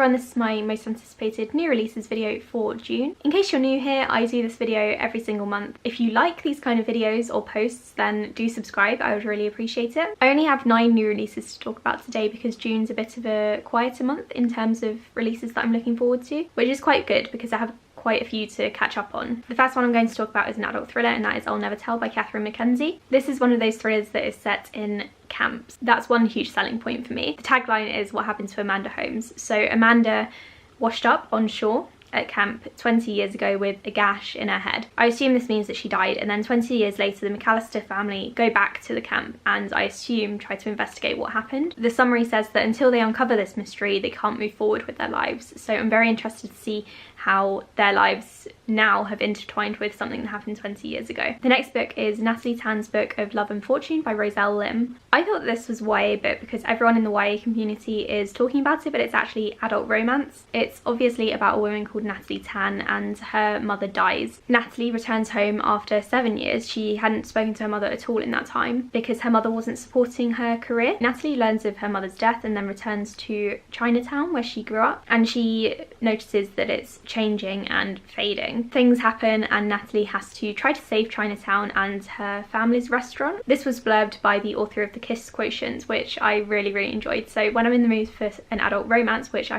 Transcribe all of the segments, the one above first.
everyone, this is my most anticipated new releases video for June. In case you're new here, I do this video every single month. If you like these kind of videos or posts, then do subscribe, I would really appreciate it. I only have 9 new releases to talk about today because June's a bit of a quieter month in terms of releases that I'm looking forward to, which is quite good because I have quite a few to catch up on. The first one I'm going to talk about is an adult thriller, and that is I'll Never Tell by Catherine Mackenzie. This is one of those thrillers that is set in camps. That's one huge selling point for me. The tagline is what happened to Amanda Holmes. So Amanda washed up on shore at camp 20 years ago with a gash in her head. I assume this means that she died, and then 20 years later the McAllister family go back to the camp and I assume try to investigate what happened. The summary says that until they uncover this mystery they can't move forward with their lives, so I'm very interested to see how their lives now have intertwined with something that happened 20 years ago. The next book is Natalie Tan's book of Love and Fortune by Roselle Lim. I thought this was YA book because everyone in the YA community is talking about it, but it's actually adult romance. It's obviously about a woman called Natalie Tan and her mother dies. Natalie returns home after 7 years. She hadn't spoken to her mother at all in that time because her mother wasn't supporting her career. Natalie learns of her mother's death and then returns to Chinatown where she grew up, and she notices that it's changing and fading. Things happen and Natalie has to try to save Chinatown and her family's restaurant. This was blurbed by the author of The Kiss Quotient, which I really enjoyed. So when I'm in the mood for an adult romance, which I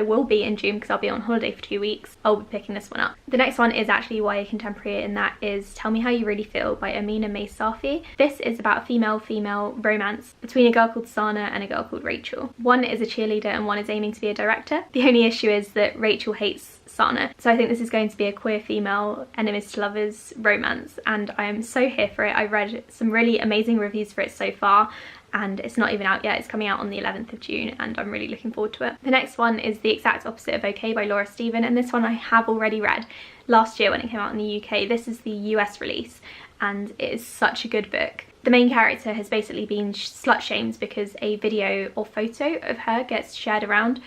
will be in June because I'll be on holiday for 2 weeks, I'll be picking this one up. The next one is actually YA contemporary, and that is Tell Me How You Really Feel by Amina May Safi. This is about a female-female romance between a girl called Sana and a girl called Rachel. One is a cheerleader and one is aiming to be a director. The only issue is that Rachel hates Sana. So I think this is going to be a queer female enemies to lovers romance, and I am so here for it. I read some really amazing reviews for it so far, and it's not even out yet. It's coming out on the 11th of June and I'm really looking forward to it. The next one is The Exact Opposite of Okay by Laura Stephen, and this one I have already read last year when it came out in the UK. This is the US release and it is such a good book. The main character has basically been slut shamed because a video or photo of her gets shared around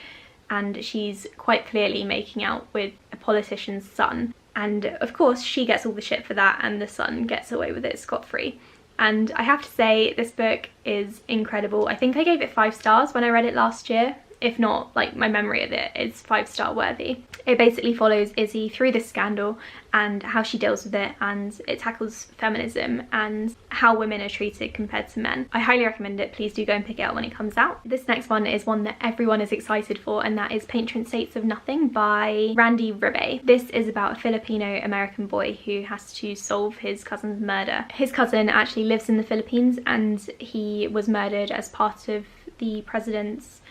and she's quite clearly making out with a politician's son, and of course she gets all the shit for that and the son gets away with it scot-free. And I have to say this book is incredible. I think I gave it 5 stars when I read it last year. If not, like, my memory of it is 5-star worthy. It basically follows Izzy through this scandal and how she deals with it, and it tackles feminism and how women are treated compared to men. I highly recommend it. Please do go and pick it up when it comes out. This next one is one that everyone is excited for, and that is Patron Saints of Nothing by Randy Ribe. This is about a Filipino-American boy who has to solve his cousin's murder. His cousin actually lives in the Philippines and he was murdered as part of the president's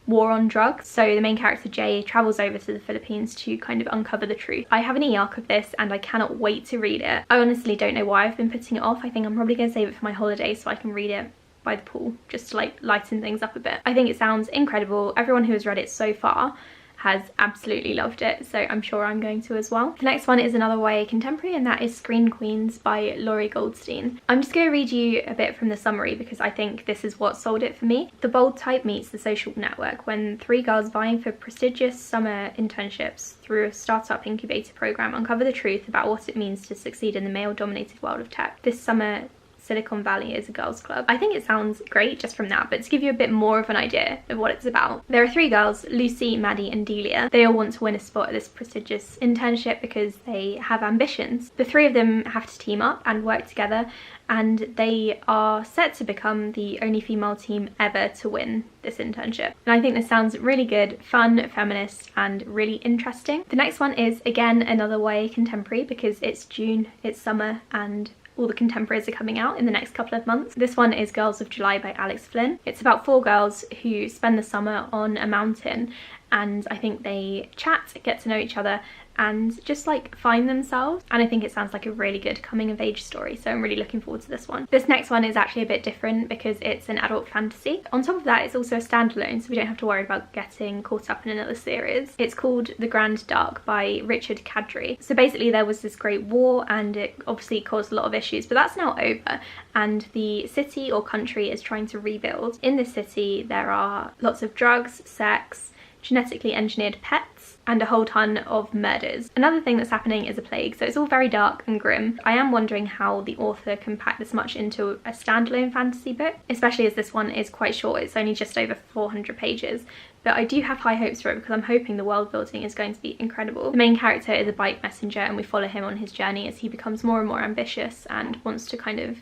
war on drugs. So the main character Jay travels over to the Philippines to kind of uncover the truth. I have an e-arc of this and I cannot wait to read it. I honestly don't know why I've been putting it off. I think I'm probably going to save it for my holiday so I can read it by the pool, just to like lighten things up a bit. I think it sounds incredible. Everyone who has read it so far has absolutely loved it, so I'm sure I'm going to as well. The next one is another YA contemporary, and that is Screen Queens by Laurie Goldstein. I'm just going to read you a bit from the summary because I think this is what sold it for me. The bold type meets the social network when 3 girls vying for prestigious summer internships through a startup incubator program uncover the truth about what it means to succeed in the male-dominated world of tech. This summer Silicon Valley is a girls' club. I think it sounds great just from that, but to give you a bit more of an idea of what it's about. There are 3 girls, Lucy, Maddie and Delia. They all want to win a spot at this prestigious internship because they have ambitions. The 3 of them have to team up and work together, and they are set to become the only female team ever to win this internship. And I think this sounds really good, fun, feminist and really interesting. The next one is again another YA contemporary because it's June, it's summer, and all the contemporaries are coming out in the next couple of months. This one is Girls of July by Alex Flynn. It's about 4 girls who spend the summer on a mountain, and I think they chat, get to know each other and just like find themselves, and I think it sounds like a really good coming of age story, so I'm really looking forward to this one. This next one is actually a bit different because it's an adult fantasy. On top of that, it's also a standalone, so we don't have to worry about getting caught up in another series. It's called The Grand Dark by Richard Kadri. So basically there was this great war and it obviously caused a lot of issues, but that's now over and the city or country is trying to rebuild. In this city there are lots of drugs, sex, genetically engineered pets and a whole ton of murders. Another thing that's happening is a plague, so it's all very dark and grim. I am wondering how the author can pack this much into a standalone fantasy book, especially as this one is quite short. It's only just over 400 pages, but I do have high hopes for it because I'm hoping the world building is going to be incredible. The main character is a bike messenger and we follow him on his journey as he becomes more and more ambitious and wants to kind of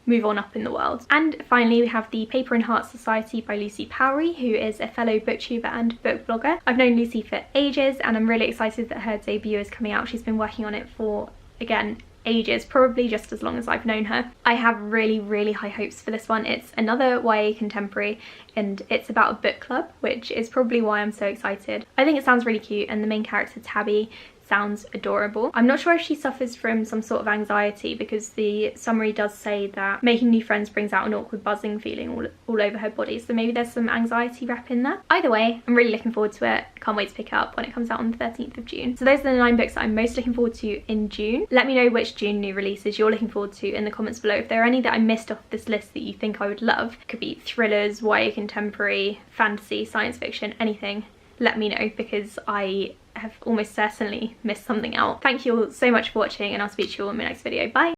move on up in the world. And finally, we have The Paper and Heart Society by Lucy Powrie, who is a fellow booktuber and book blogger. I've known Lucy for ages and I'm really excited that her debut is coming out. She's been working on it for, again, ages, probably just as long as I've known her. I have really high hopes for this one. It's another YA contemporary and it's about a book club, which is probably why I'm so excited. I think it sounds really cute and the main character Tabby sounds adorable. I'm not sure if she suffers from some sort of anxiety because the summary does say that making new friends brings out an awkward buzzing feeling all over her body, so maybe there's some anxiety wrap in there. Either way, I'm really looking forward to it. Can't wait to pick it up when it comes out on the 13th of June. So those are the 9 books that I'm most looking forward to in June. Let me know which June new releases you're looking forward to in the comments below. If there are any that I missed off this list that you think I would love, it could be thrillers, YA contemporary, fantasy, science fiction, anything, let me know because I have almost certainly missed something out. Thank you all so much for watching and I'll speak to you all in my next video. Bye!